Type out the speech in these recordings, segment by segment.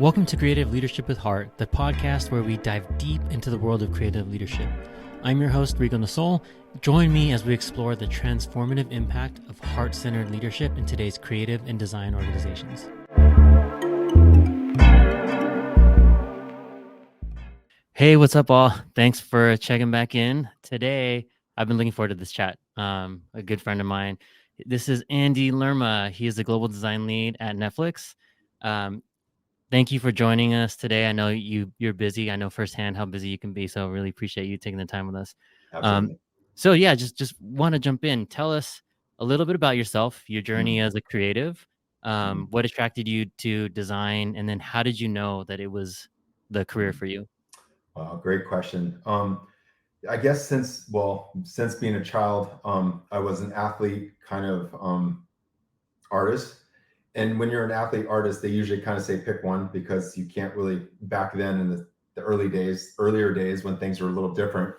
Welcome to Creative Leadership with Heart, the podcast where we dive deep into the world of creative leadership. I'm your host, Rico Nasol. Join me as we explore the transformative impact of heart-centered leadership in today's creative and design organizations. Hey, what's up, all? Thanks for checking back in. Today, I've been looking forward to this chat. A good friend of mine. This is Andy Lerma. He is the global design lead at Netflix. Thank you for joining us today. I know you're busy. I know firsthand how busy you can be, so really appreciate you taking the time with us. Absolutely. So yeah, just want to jump in. Tell us a little bit about yourself, your journey as a creative, what attracted you to design, and then how did you know that it was the career for you? Wow, great question. I guess since being a child, I was an athlete kind of artist. And when you're an athlete artist, they usually kind of say pick one because you can't really, back then in the earlier days when things were a little different,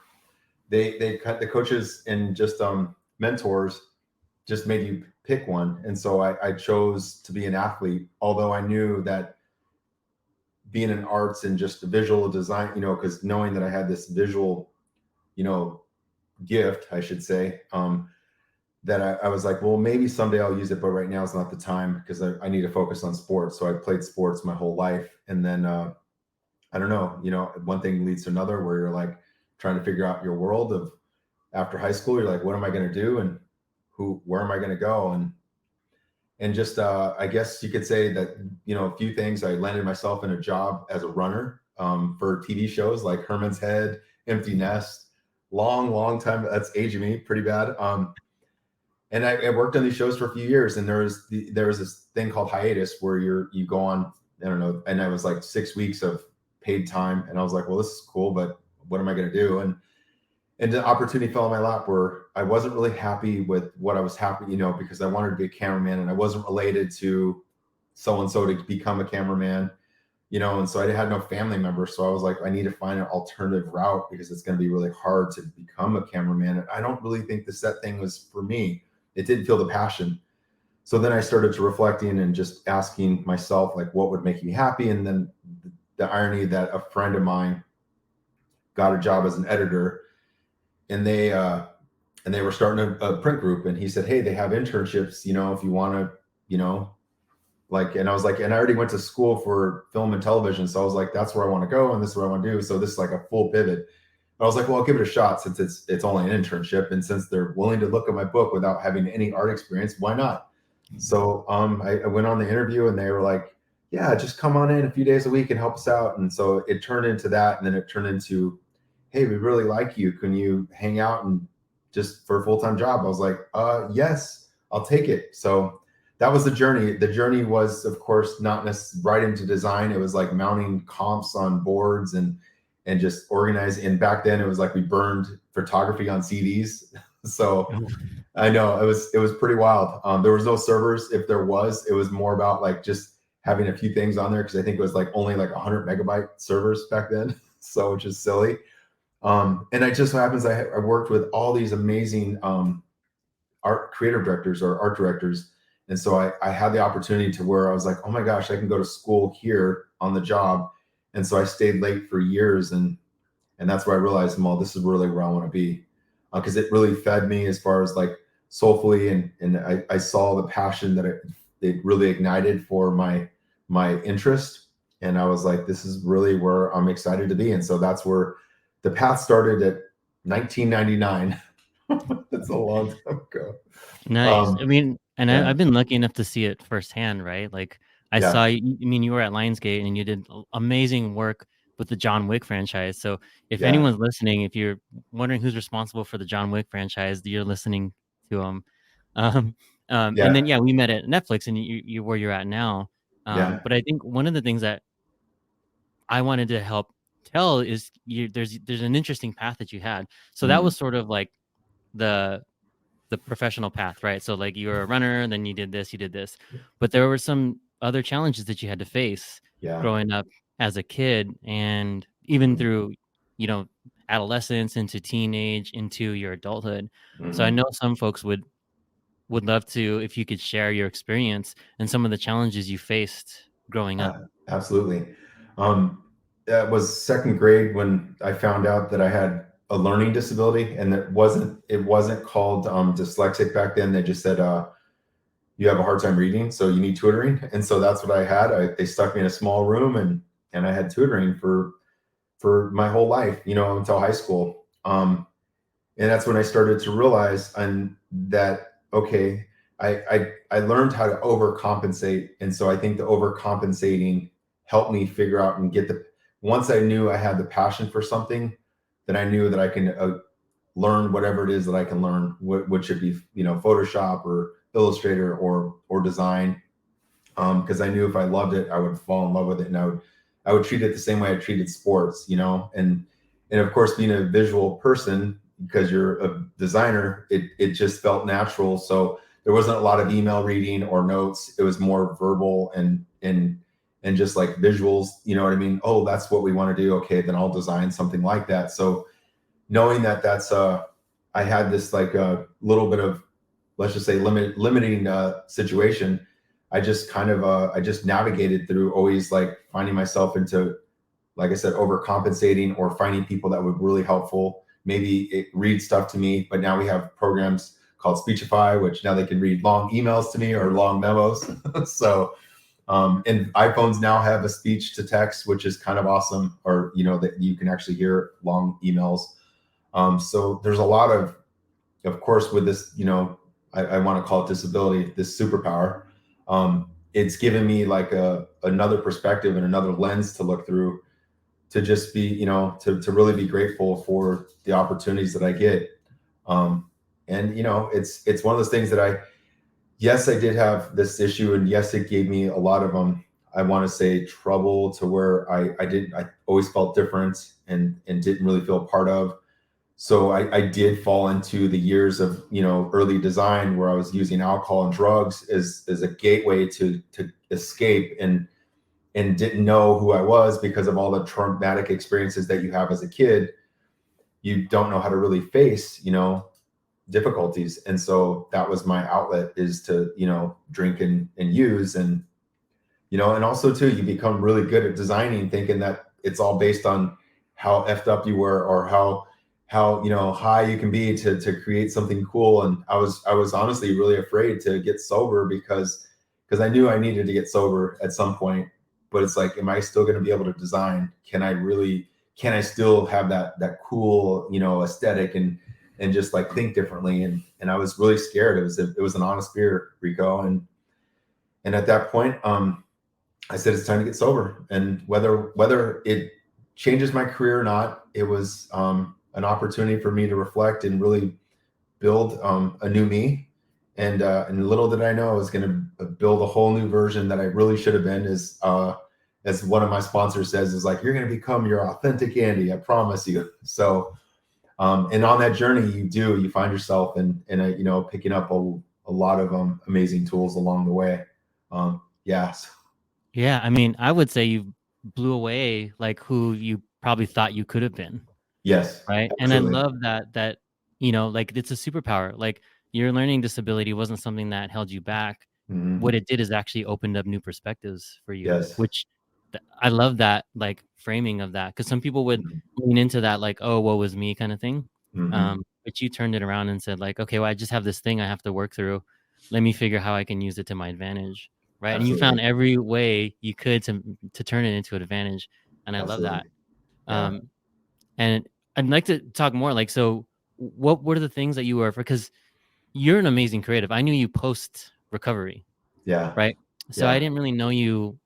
they cut the coaches and just mentors just made you pick one. And so I chose to be an athlete, although I knew that being in arts and just the visual design, because knowing that I had this visual, gift, I should say, that I was like, well, maybe someday I'll use it, but right now is not the time because I need to focus on sports. So I played sports my whole life. And then, I don't know, one thing leads to another where you're like trying to figure out your world of after high school. You're like, what am I going to do? And where am I going to go? And just I guess you could say that a few things. I landed myself in a job as a runner for TV shows like Herman's Head, Empty Nest, long time. That's aging me pretty bad. And I worked on these shows for a few years, and there was this thing called hiatus where you go on, I don't know, and I was like 6 weeks of paid time, and I was like, well, this is cool, but what am I going to do? And the opportunity fell in my lap where I wasn't really happy with what I was happy, because I wanted to be a cameraman and I wasn't related to so-and-so to become a cameraman, and so I had no family members. So I was like, I need to find an alternative route because it's going to be really hard to become a cameraman. And I don't really think the set thing was for me. It didn't feel the passion. So then I started to reflecting and just asking myself, like, what would make me happy? And then the irony that a friend of mine got a job as an editor, and they were starting a print group, and he said, hey, they have internships, if you want to, and I was like, and I already went to school for film and television. So I was like, that's where I want to go. And this is what I want to do. So this is like a full pivot. But I was like, well, I'll give it a shot since it's only an internship. And since they're willing to look at my book without having any art experience, why not? So I went on the interview, and they were like, yeah, just come on in a few days a week and help us out. And so it turned into that. And then it turned into, hey, we really like you. Can you hang out and just for a full-time job? I was like, yes, I'll take it. So that was the journey. The journey was, of course, not necessarily right into design. It was like mounting comps on boards and just organizing. And back then it was like we burned photography on CDs. So I know it was pretty wild. There was no servers. If there was, it was more about like just having a few things on there, because I think it was like only like 100 megabyte servers back then. So which is silly. And it just so happens I worked with all these amazing art creative directors or art directors. And so I had the opportunity to where I was like, oh my gosh, I can go to school here on the job. And so I stayed late for years. And that's where I realized, well, this is really where I want to be. Because it really fed me as far as like soulfully. And I saw the passion that it really ignited for my interest. And I was like, this is really where I'm excited to be. And so that's where the path started at 1999. That's a long time ago. Nice. I mean, and Yeah, I've been lucky enough to see it firsthand, right? Like I yeah, saw you, I mean, you were at Lionsgate and you did amazing work with the John Wick franchise. So if yeah, anyone's listening, if you're wondering who's responsible for the John Wick franchise, you're listening to them. Um, and yeah, then, yeah, we met at Netflix and you where you're at now. yeah. But I think one of the things that I wanted to help tell is there's an interesting path that you had. So that Mm, was sort of like the professional path, right? So like you were a runner, then you did this, but there were some other challenges that you had to face yeah. growing up as a kid, and even Mm, through, you know, adolescence into teenage into your adulthood. So I mhm. know some folks would love to, if you could share your experience and some of the challenges you faced growing up? Absolutely. Um, that was second grade when I found out that I had a learning disability, and it wasn't called dyslexic back then. They just said you have a hard time reading, so you need tutoring. And so that's what I had. They stuck me in a small room, and I had tutoring for my whole life, until high school. And that's when I started to realize and that okay, I learned how to overcompensate, and so I think the overcompensating helped me figure out and get the once I knew I had the passion for something, then I knew that I can learn whatever it is that I can learn, which should be Photoshop or Illustrator or design, because I knew if I loved it, I would fall in love with it, and I would treat it the same way I treated sports, and of course, being a visual person, because you're a designer, it just felt natural. So there wasn't a lot of email reading or notes. It was more verbal and just like visuals. You know what I mean? Oh, that's what we want to do. Okay, then I'll design something like that. So knowing that I had this like a little bit of, let's just say, limiting situation. I just kind of I just navigated through always like finding myself into, like I said, overcompensating or finding people that were really helpful. Maybe it read stuff to me, but now we have programs called Speechify, which now they can read long emails to me or long memos. So, and iPhones now have a speech to text, which is kind of awesome, or, that you can actually hear long emails. So there's a lot of course, with this, I want to call it disability, this superpower. It's given me like another perspective and another lens to look through, to just be, to really be grateful for the opportunities that I get. And it's one of those things that yes, I did have this issue, and yes, it gave me a lot of I want to say trouble, to where I always felt different and didn't really feel part of. So I did fall into the years of early design, where I was using alcohol and drugs as a gateway to escape, and didn't know who I was because of all the traumatic experiences that you have as a kid. You don't know how to really face, difficulties. And so that was my outlet, is to, drink and use. And also too, you become really good at designing, thinking that it's all based on how effed up you were, or how high you can be to create something cool. And I was honestly really afraid to get sober, because I knew I needed to get sober at some point. But it's like, am I still going to be able to design? Can I still have that cool, aesthetic, and just like think differently? And I was really scared. It was an honest fear, Rico. And at that point, I said, it's time to get sober. And whether it changes my career or not, it was an opportunity for me to reflect and really build a new me. And little did I know, I was going to build a whole new version that I really should have been. As one of my sponsors says, is like, you're going to become your authentic Andy, I promise you. So, and on that journey, you find yourself and picking up a lot of amazing tools along the way. Yeah. Yeah, I mean, I would say you blew away like who you probably thought you could have been, Yes, right? And I absolutely. love that like it's a superpower. Like your learning disability wasn't something that held you back. Hmm. What it did is actually opened up new perspectives for you, Yes. which I love that like framing of that, because some people would Hmm. lean into that like, oh, woe was me kind of thing. Hmm. But you turned it around and said like, okay, well, I just have this thing I have to work through. Let me figure how I can use it to my advantage, right? And you found Absolutely. every way you could to turn it into an advantage, and I love Absolutely. that. Yeah. Um, and I'd like to talk more. Like, so what were the things that you were, because you're an amazing creative. I knew you post recovery, Yeah. right? So I Yeah. didn't really know you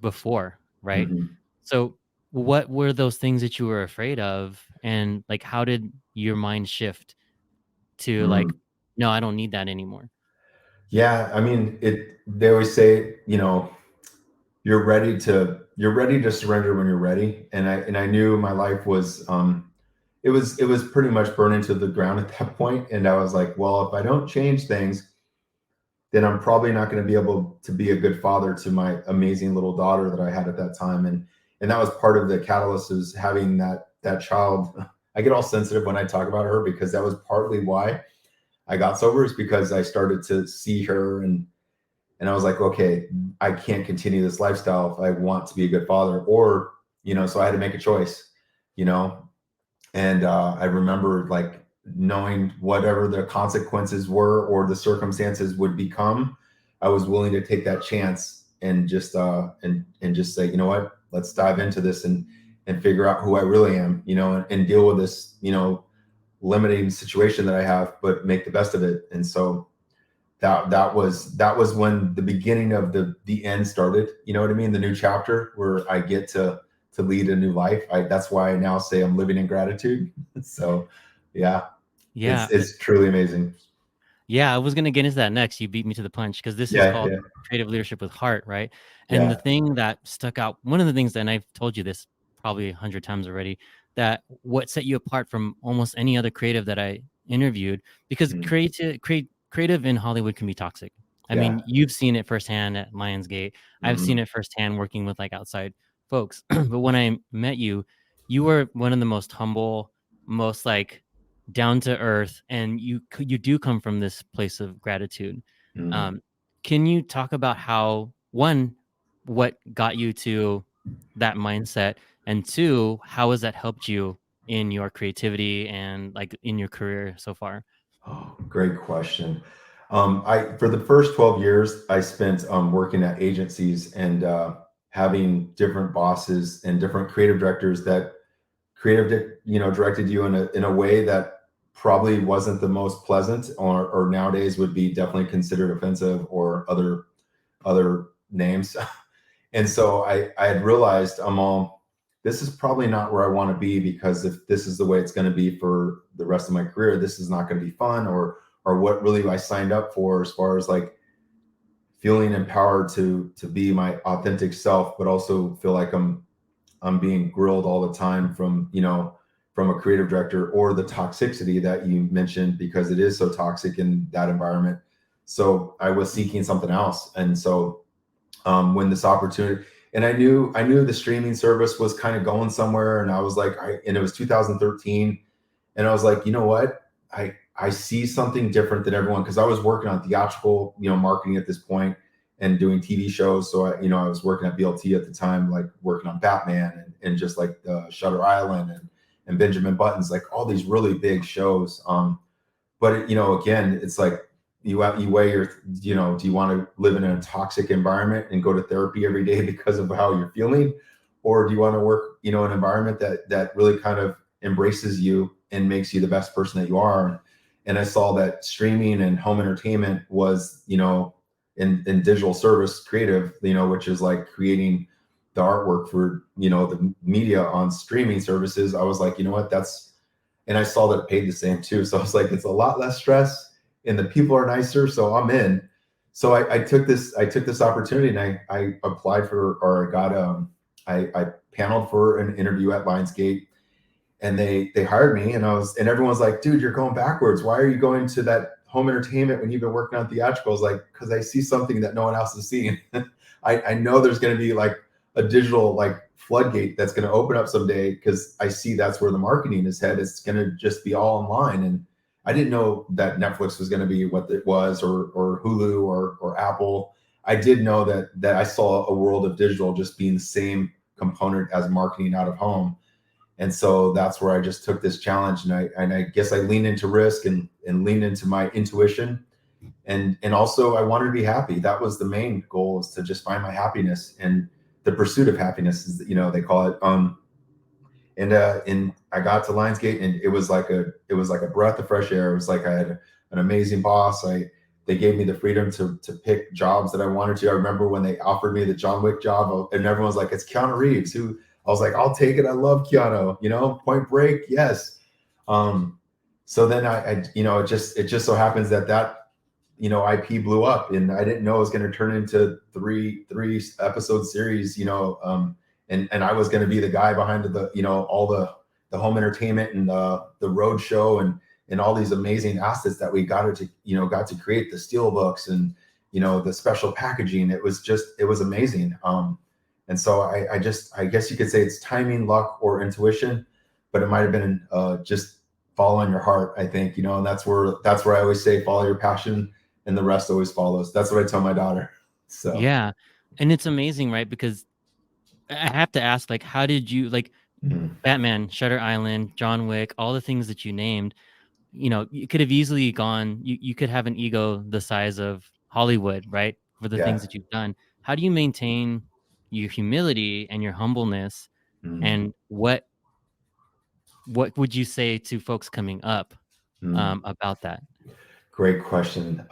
before, right? Hmm. So what were those things that you were afraid of, and like how did your mind shift to like, Mm. no, I don't need that anymore? Yeah. I mean, they always say, you're ready to surrender when you're ready. And I knew my life was, it was pretty much burning to the ground at that point. And I was like, well, if I don't change things, then I'm probably not going to be able to be a good father to my amazing little daughter that I had at that time. And that was part of the catalyst, is having that child. I get all sensitive when I talk about her, because that was partly why I got sober, is because I started to see her And I was like, okay, I can't continue this lifestyle if I want to be a good father, or, so I had to make a choice, you know, and I remember like knowing whatever the consequences were or the circumstances would become, I was willing to take that chance and just and just say, you know what, let's dive into this and figure out who I really am, and deal with this, limiting situation that I have, but make the best of it. And so that was when the beginning of the end started. You know what I mean? The new chapter where I get to lead a new life. That's why I now say I'm living in gratitude. So yeah, Yeah. it's truly amazing. Yeah, I was gonna get into that next. You beat me to the punch because this is Yeah, called yeah, creative leadership with heart, right? And the yeah. thing that stuck out, one of the things, and I've told you this probably 100 times already, that what set you apart from almost any other creative that I interviewed, because Mm, creative in Hollywood can be toxic. I yeah. mean, you've seen it firsthand at Lionsgate. I've seen Hmm. it firsthand working with like outside folks. But when I met you, you were one of the most humble, most like down to earth, and you do come from this place of gratitude. Hmm. um, can you talk about how, one, what got you to that mindset, and two, how has that helped you in your creativity and like in your career so far? Oh, great question. I For the first 12 years, I spent working at agencies and having different bosses and different creative directors that directed you in a way that probably wasn't the most pleasant, or nowadays would be definitely considered offensive, or other names. And so I had realized, this is probably not where I want to be, because if this is the way it's going to be for the rest of my career, this is not going to be fun, or what really I signed up for, as far as like feeling empowered to be my authentic self, but also feel like I'm being grilled all the time from a creative director, or the toxicity that you mentioned, because it is so toxic in that environment. So I was seeking something else. And so when this opportunity, and I knew the streaming service was kind of going somewhere, and I was like, and it was 2013, and I was like, you know what, I see something different than everyone, because I was working on theatrical, marketing at this point, and doing TV shows. So I was working at BLT at the time, like working on Batman, and just like Shutter Island, and Benjamin Buttons, like all these really big shows. But again, it's like you weigh do you want to live in a toxic environment and go to therapy every day because of how you're feeling, or do you want to work in an environment that really kind of embraces you and makes you the best person that you are? And I saw that streaming and home entertainment was, in digital service creative, which is like creating the artwork for the media on streaming services. I was like, you know what, and I saw that it paid the same too. So I was like, it's a lot less stress and the people are nicer. So I'm in. So I took this opportunity, and I applied for, or I got, I paneled for an interview at Lionsgate, and they hired me, and everyone's like, dude, you're going backwards. Why are you going to that home entertainment when you've been working on theatricals? Like, because I see something that no one else is seeing. I know there's going to be like a digital like floodgate that's going to open up someday, because I see that's where the marketing is headed. It's going to just be all online. And I didn't know that Netflix was going to be what it was, or Hulu, or Apple. I did know that I saw a world of digital just being the same component as marketing out of home. And so that's where I just took this challenge, and I guess I leaned into risk, and leaned into my intuition, and also I wanted to be happy. That was the main goal, is to just find my happiness, and the pursuit of happiness is, they call it. And I got to Lionsgate, and it was like a breath of fresh air. It was like I had an amazing boss. They gave me the freedom to pick jobs that I wanted to. I remember when they offered me the John Wick job, and everyone was like, "It's Keanu Reeves." Who I was like, "I'll take it. I love Keanu." Point Break, yes. Um, so then it just so happens that IP blew up, and I didn't know it was going to turn into three episode series. And I was going to be the guy behind all the home entertainment, and the road show, and all these amazing assets that we got to create, the steel books, and the special packaging. It was amazing. And so I guess you could say it's timing, luck, or intuition, but it might have been just following your heart, I think. And that's where I always say, follow your passion, and the rest always follows. That's what I tell my daughter. So Yeah. And it's amazing, right? Because I have to ask, like, how did you like mhm. Batman, Shutter Island, John Wick, all the things that you named, you could have easily gone, you could have an ego the size of Hollywood, right? For the things Yeah. that you've done. How do you maintain your humility and your humbleness? Mm, And what would you say to folks coming up mm. about that? Great question.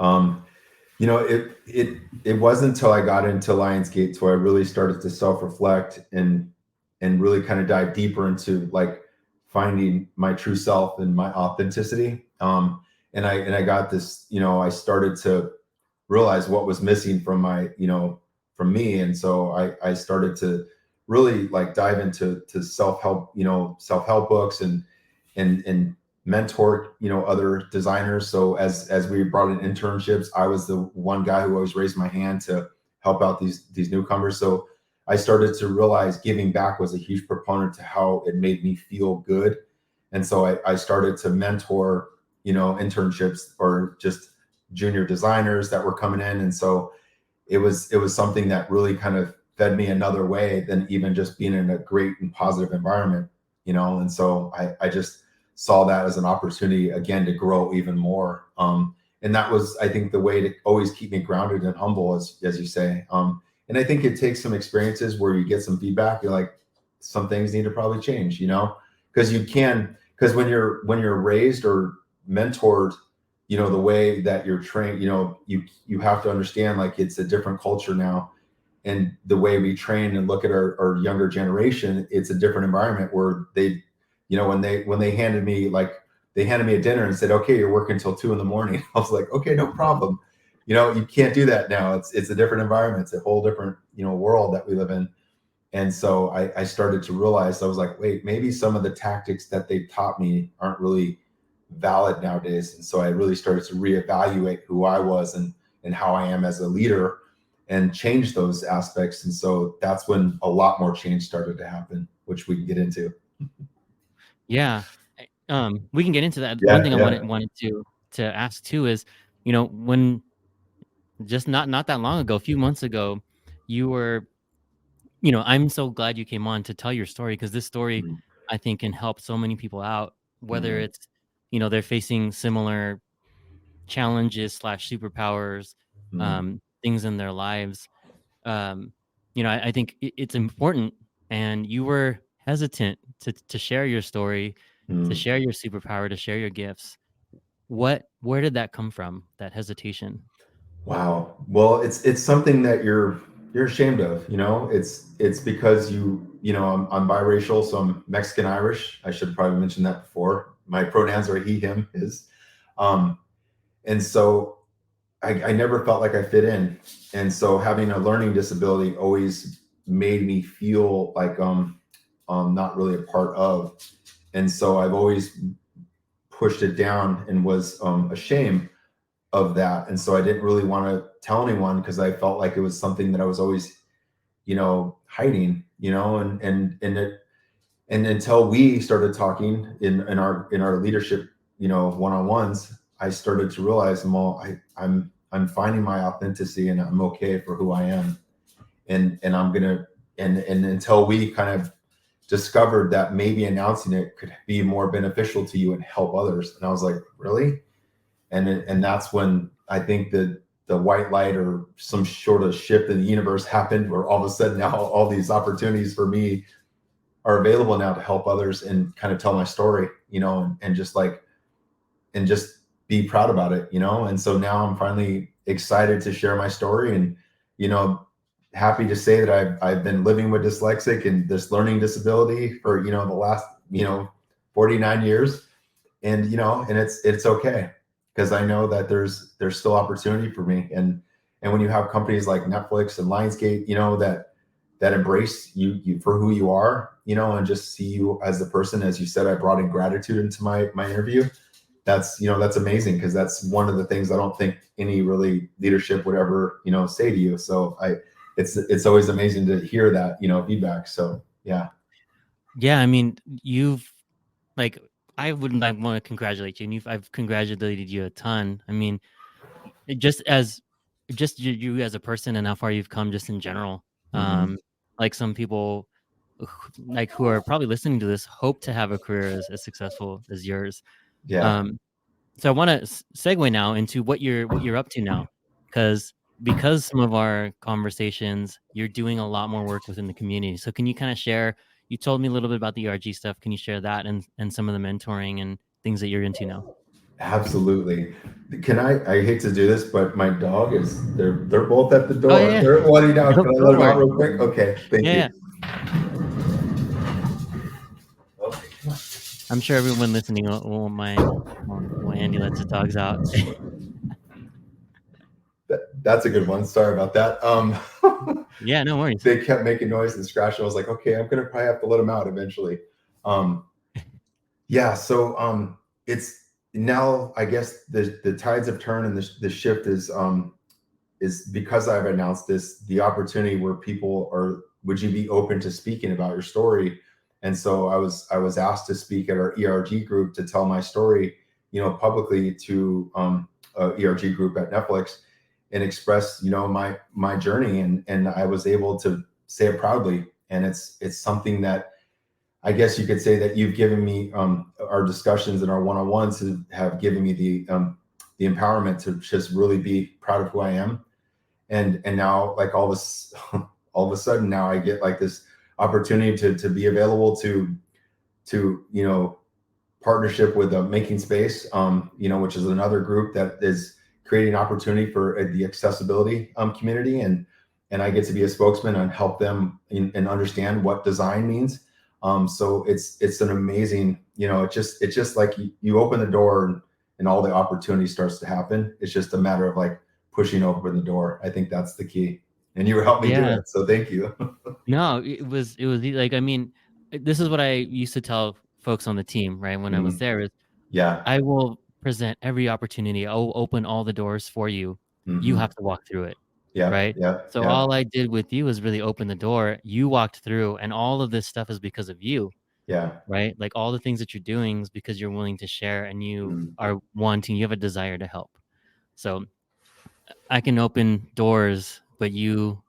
It wasn't until I got into Lionsgate where I really started to self-reflect and really kind of dive deeper into like finding my true self and my authenticity. And I got this, I started to realize what was missing from from me. And so I started to really like dive into self-help, self-help books and mentor, other designers. So as we brought in internships, I was the one guy who always raised my hand to help out these newcomers. So I started to realize giving back was a huge proponent to how it made me feel good. And so I started to mentor, internships or just junior designers that were coming in. And so it was something that really kind of fed me another way than even just being in a great and positive environment, and so I just saw that as an opportunity again to grow even more. And that was, I think, the way to always keep me grounded and humble, as you say. And I think it takes some experiences where you get some feedback. You're like, some things need to probably change, because because when you're raised or mentored, the way that you're trained, you have to understand like it's a different culture now. And the way we train and look at our younger generation, it's a different environment where they, when they handed me a dinner and said, okay, you're working until 2 in the morning. I was like, okay, no problem. You can't do that now. It's a different environment. It's a whole different, world that we live in. And so I started to realize, I was like, wait, maybe some of the tactics that they taught me aren't really valid nowadays. And so I really started to reevaluate who I was and how I am as a leader and change those aspects. And so that's when a lot more change started to happen, which we can get into. Yeah. We can get into that. One Yeah, thing I yeah. wanted to ask too is, when just not that long ago, a few months ago, you were, I'm so glad you came on to tell your story, because this story Mm, I think can help so many people out, whether mm, it's, they're facing similar challenges slash superpowers, mm, things in their lives. Um, I think it's important, and you were hesitant to share your story, to mm. share your superpower, to share your gifts. Where did that come from? That hesitation? Wow. Well, it's something that you're ashamed of, It's because I'm biracial, so I'm Mexican Irish. I should probably mention that before. My pronouns are he, him, his. Um, and so I never felt like I fit in. And so having a learning disability always made me feel like not really a part of. And so I've always pushed it down and was ashamed of that. And so I didn't really want to tell anyone because I felt like it was something that I was always, hiding, and until we started talking in our leadership, one-on-ones, I started to realize, well, I'm finding my authenticity and I'm okay for who I am. And I'm gonna and until we kind of discovered that maybe announcing it could be more beneficial to you and help others. And I was like, really? And that's when I think that the white light or some sort of shift in the universe happened, where all of a sudden now all these opportunities for me are available now to help others and kind of tell my story, and just like and just be proud about it, And so now I'm finally excited to share my story and, you know, happy to say that I've been living with dyslexic and this learning disability for, the last, 49 years. And, and it's okay, because I know that there's still opportunity for me. And when you have companies like Netflix and Lionsgate, that embrace you for who you are, and just see you as the person. As you said, I brought in gratitude into my interview. That's amazing, because that's one of the things I don't think any really leadership would ever, say to you. So it's always amazing to hear that, feedback. So yeah. Yeah, I mean, you've like I would like want to congratulate you, and I've congratulated you a ton. I mean, just as just you as a person and how far you've come just in general. Hmm. Like some people like who are probably listening to this hope to have a career as successful as yours. Yeah, Um, so I want to segue now into what you're up to now, because some of our conversations, you're doing a lot more work within the community. So can you kind of share? You told me a little bit about the ERG stuff. Can you share that and some of the mentoring and things that you're into now? absolutely. Can I hate to do this, but my dog is they're both at the Oh door. yeah, They're wanting out. go Can I go let them for out it. real quick? Okay, thank Yeah, you. yeah. Okay, come on. I'm sure everyone listening won't mind when Andy lets his dogs out. That's a good one. Sorry about that. Yeah, no worries. They kept making noise and scratching. I was like, okay, I'm gonna probably have to let them out eventually. Um, yeah, so it's now I guess the tides have turned and the shift is because I've announced this, the opportunity where people are, would you be open to speaking about your story? And so I was asked to speak at our ERG group to tell my story, publicly to a ERG group at Netflix and express, my journey. And I was able to say it proudly. And it's something that I guess you could say that you've given me our discussions and our one-on-ones have given me the empowerment to just really be proud of who I am. And now like all this all of a sudden now I get like this opportunity to be available to partnership with Making Space, which is another group that is creating opportunity for the accessibility community, and I get to be a spokesman and help them and understand what design means. So it's an amazing, it's just like you open the door and all the opportunity starts to happen. It's just a matter of like pushing open the door. I think that's the key, and you helped me do Yeah. it. So thank you. No, it was like, I mean, this is what I used to tell folks on the team, right? When I was Mhm. there is Yeah. I will present every opportunity. I'll open all the doors for you. You Hmm. have to walk through it, Yep. right? Yep. So Yep. all I did with you is really open the door. You walked through, and all of this stuff is because of you, Yeah. right? Like all the things that you're doing is because you're willing to share and you Mm. are wanting, you have a desire to help. So I can open doors, but you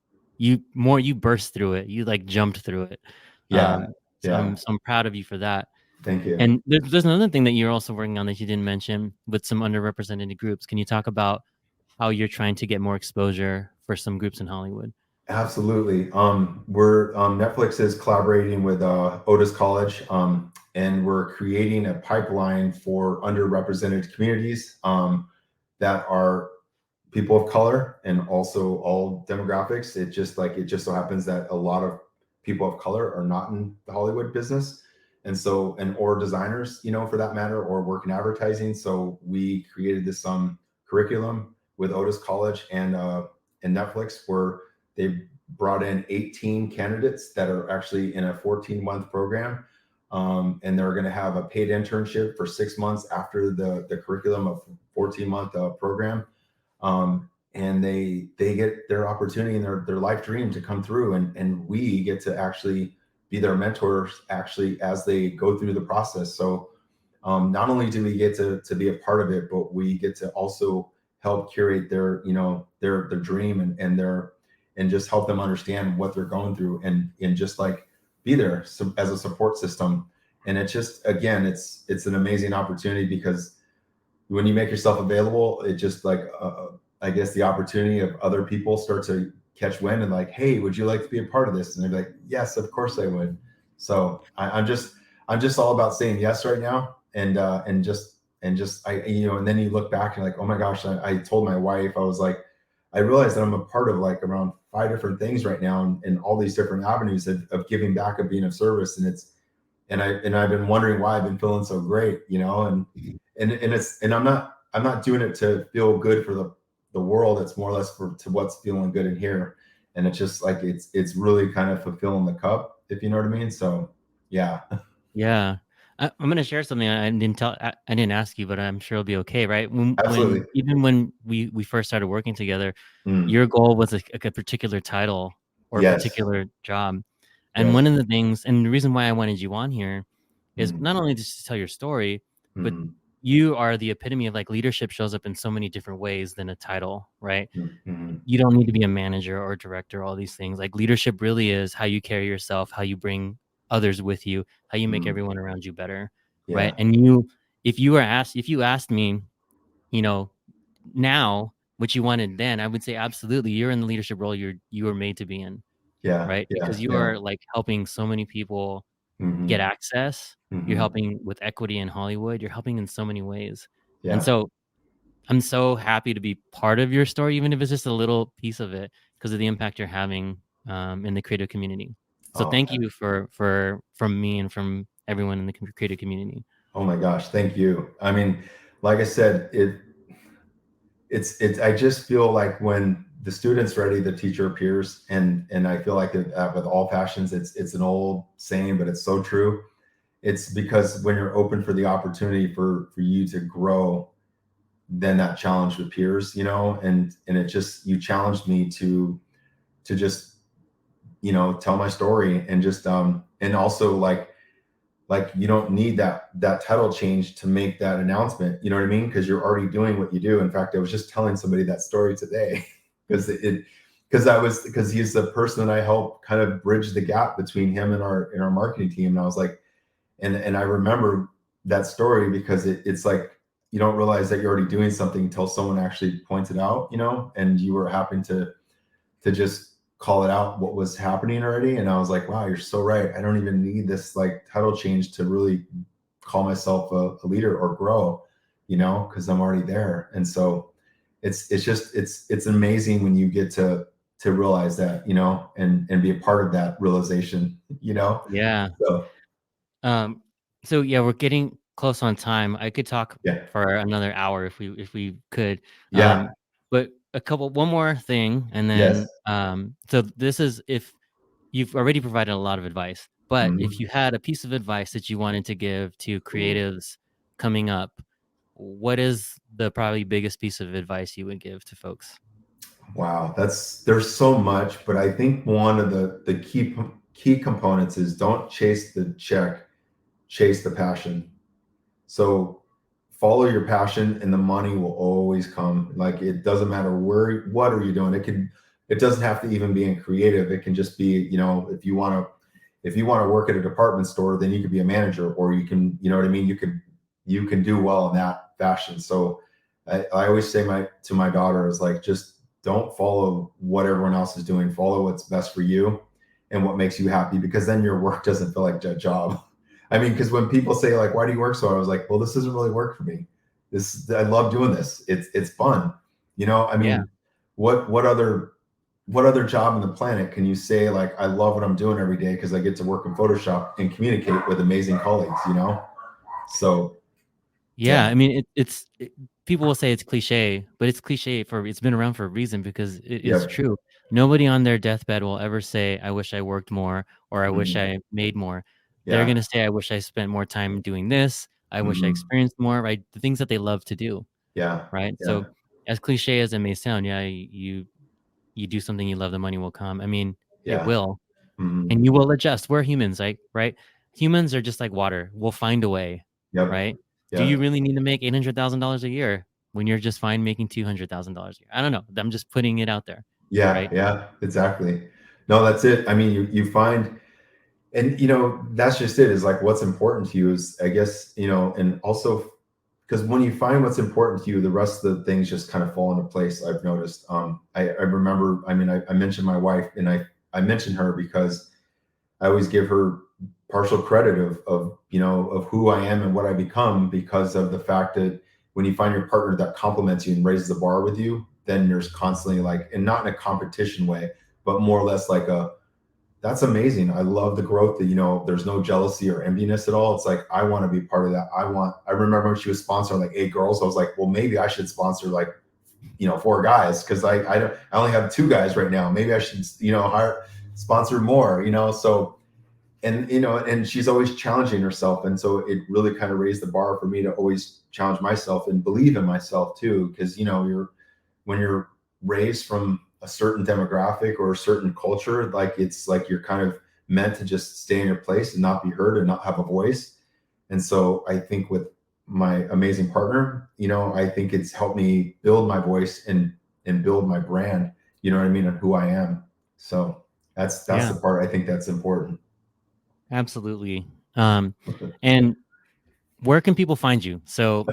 burst through it. You like jumped through it. Yeah. So Yeah. I'm proud of you for that. Thank you. And there's another thing that you're also working on that you didn't mention with some underrepresented groups. Can you talk about how you're trying to get more exposure for some groups in Hollywood? Absolutely. We're Netflix is collaborating with Otis College, and we're creating a pipeline for underrepresented communities that are people of color and also all demographics. It just so happens that a lot of people of color are not in the Hollywood business, and so or designers, for that matter, or work in advertising. So we created this curriculum with Otis College and Netflix where they brought in 18 candidates that are actually in a 14-month program. And they're going to have a paid internship for 6 months after the curriculum of 14-month program, and they get their opportunity and their life dream to come through, and we get to actually be their mentors actually as they go through the process. So not only do we get to be a part of it, but we get to also help curate their their dream and just help them understand what they're going through and just like be there as a support system. And it's just again it's an amazing opportunity because when you make yourself available, it just like I guess the opportunity of other people start to catch wind and like, hey, would you like to be a part of this? And they're like, yes, of course I would. So I'm just all about saying yes right now, and just I and then you look back and like, oh my gosh, I told my wife, I was like, I realized that I'm a part of like around 5 different things right now and all these different avenues of giving back, of being of service, and I've been wondering why I've been feeling so great, and I'm not doing it to feel good for the world. It's more or less for to what's feeling good in here, and it's just like it's really kind of fulfilling the cup, if you know what I mean. So yeah. Yeah. I'm gonna share something I didn't tell. I didn't ask you, but I'm sure it'll be okay, right? When Absolutely. even when we first started working together, Mm. your goal was a particular title or a Yes. particular job, and Yes. one of the things, and the reason why I wanted you on here is Mm. not only just to tell your story, but Mm. you are the epitome of like leadership shows up in so many different ways than a title, right? Mm-hmm. You don't need to be a manager or director, all these things. Like leadership really is how you carry yourself, how you bring others with you, how you make Mm-hmm. everyone around you better, right? Yeah. And if you asked me, you know, now what you wanted then, I would say absolutely you're in the leadership role you were made to be in, Yeah. right? Yeah. Because you Yeah. are like helping so many people get Mm-hmm. access. You're Mm-hmm. helping with equity in Hollywood. You're helping in so many ways. And Yeah. so I'm so happy to be part of your story, even if it's just a little piece of it, because of the impact you're having in the creative community. So Oh, thank you for from me and from everyone in the creative community. oh my gosh. Thank you. I mean, like I said, it's I just feel like when the student's ready, the teacher appears, and I feel like with all passions, it's an old saying, but it's so true. It's because when you're open for the opportunity for you to grow, then that challenge appears, and it just you challenged me to just tell my story, and just and also like you don't need that title change to make that announcement, you know what I mean, because you're already doing what you do. In fact, I was just telling somebody that story today because it because he's the person that I help kind of bridge the gap between him and our marketing team. And I was like, and I remember that story because it's like you don't realize that you're already doing something until someone actually points it out, and you were happen to just call it out what was happening already. And I was like, wow, you're so right. I don't even need this like title change to really call myself a leader or grow, because I'm already there. And so it's just it's amazing when you get to realize that, and be a part of that realization, Yeah. So Um, so yeah, we're getting close on time. I could talk yeah. for another hour if we could. Yeah. But one more thing, and Yes. then so this is if you've already provided a lot of advice, but if Mhm. you had a piece of advice that you wanted to give to Ooh. creatives coming up, what is the probably biggest piece of advice you would give to folks? Wow, there's so much, but I think one of the key components is don't chase the check, chase the passion. So follow your passion and the money will always come. Like it doesn't matter what are you doing. It doesn't have to even be in creative. It can just be, if you want to work at a department store, then you could be a manager, or you can, you know what I mean? You can do well in that fashion. So I always say to my daughter is like, just don't follow what everyone else is doing. Follow what's best for you and what makes you happy, because then your work doesn't feel like a job. I mean, because when people say like, "Why do you work so?" I was like, "Well, this doesn't really work for me. I love doing this. It's fun. I Yeah. mean, what other job on the planet can you say like, I love what I'm doing every day because I get to work in Photoshop and communicate with amazing colleagues? So Yeah, yeah, I mean, people will say it's cliche, but it's been around for a reason because it's yep, true. Nobody on their deathbed will ever say, "I wish I worked more," or "I wish mhm, I made more." They're yeah, gonna say, "I wish I spent more time doing this. I wish I mhm, experienced more," right? The things that they love to do, yeah, right? yeah, So, as cliche as it may sound, yeah, you do something you love, the money will come. I mean, it yeah, will, mhm, and you will adjust. We're humans, like, right? Humans are just like water. We'll find a way, yep, right? Do you yep, really need to make $800,000 a year when you're just fine making $200,000 a year? I don't know. I'm just putting it out there, yeah, right? yeah, exactly. No, that's it. I mean, you find. And that's just it, is like what's important to you is, I guess, and also because when you find what's important to you, the rest of the things just kind of fall into place. I've noticed. I remember, I mean, I mentioned my wife, and I mentioned her because I always give her partial credit of who I am and what I become, because of the fact that when you find your partner that compliments you and raises the bar with you, then there's constantly like, and not in a competition way, but more or less like a, that's amazing. I love the growth that, there's no jealousy or enviness at all. It's like, I want to be part of that. I remember when she was sponsoring like 8 girls. I was like, well, maybe I should sponsor like, 4 guys. Cause I only have 2 guys right now. Maybe I should, hire, sponsor more, So, and she's always challenging herself. And so it really kind of raised the bar for me to always challenge myself and believe in myself too. Cause when you're raised from a certain demographic or a certain culture, like it's like you're kind of meant to just stay in your place and not be heard and not have a voice. And so I think with my amazing partner, I think it's helped me build my voice and build my brand, you know what I mean, and who I am. So that's Yeah, the part I think that's important. absolutely. And where can people find you? So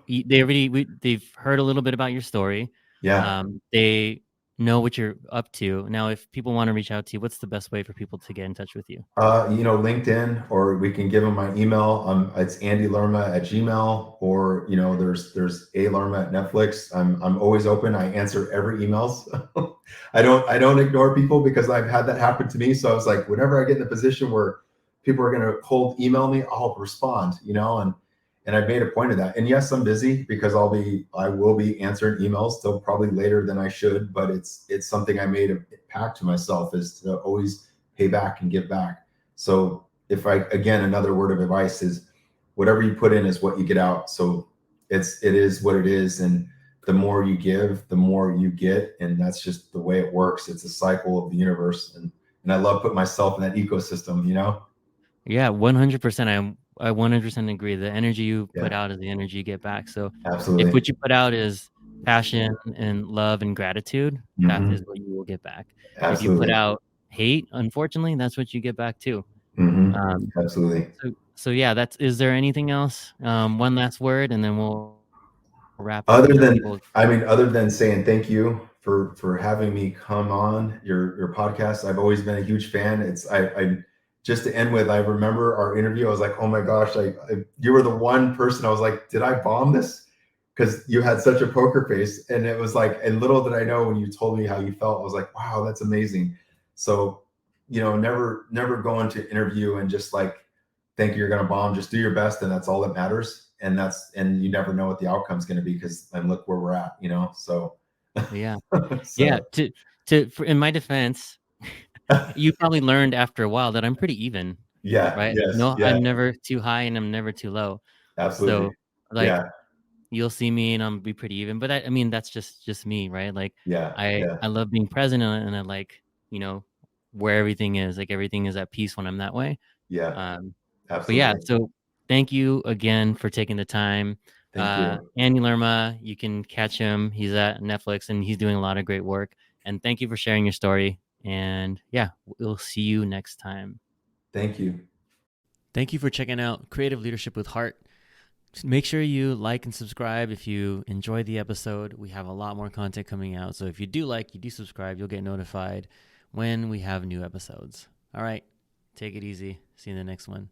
they've heard a little bit about your story. Yeah. They know what you're up to. Now, if people want to reach out to you, what's the best way for people to get in touch with you? LinkedIn, or we can give them my email. It's Andy Lerma at Gmail, or there's a Lerma at Netflix. I'm always open. I answer every emails. I don't ignore people, because I've had that happen to me. So I was like, whenever I get in a position where people are going to cold email me, I'll respond. And I've made a point of that. And yes, I'm busy, because I will be answering emails till probably later than I should. But it's something I made a pact to myself, is to always pay back and give back. So again, another word of advice is, whatever you put in is what you get out. So it is what it is. And the more you give, the more you get. And that's just the way it works. It's a cycle of the universe. And I love putting myself in that ecosystem. Yeah, 100%. I 100% agree. The energy you put Yeah, out is the energy you get back. So if absolutely. what you put out is passion and love and gratitude, that is Hmm. what you will get back. If you put Absolutely. out hate, unfortunately, that's what you get back too. Hmm. Um, Absolutely. so yeah, is there anything else? One last word, and then we'll wrap up. Other Where than, people, other than saying thank you for having me come on your podcast. I've always been a huge fan. I just to end with, I remember our interview. I was like, oh my gosh, you were the one person I was like, did I bomb this? Because you had such a poker face. And it was like, and little did I know, when you told me how you felt, I was like, wow, that's amazing. So, never go into interview and just like think you're going to bomb. Just do your best, and that's all that matters. And you never know what the outcome's going to be, because and look where we're at. So yeah, yeah. so In my defense, you probably learned after a while that I'm pretty even, yeah, right? yes, No, yeah, I'm never too high and I'm never too low. absolutely, So like yeah, you'll see me and I'm be pretty even. But I mean that's just me, right? Like yeah, yeah, I love being present, and I like, you know, where everything is. Like everything is at peace when I'm that way. yeah, Um but yeah, absolutely. so thank you again for taking the time. Thank you. Andy Lerma, you can catch him. He's at Netflix and he's doing a lot of great work. And thank you for sharing your story. And yeah, we'll see you next time. Thank you. Thank you for checking out Creative Leadership with Heart. Make sure you like and subscribe if you enjoyed the episode. We have a lot more content coming out. So if you do subscribe, you'll get notified when we have new episodes. All right, take it easy. See you in the next one.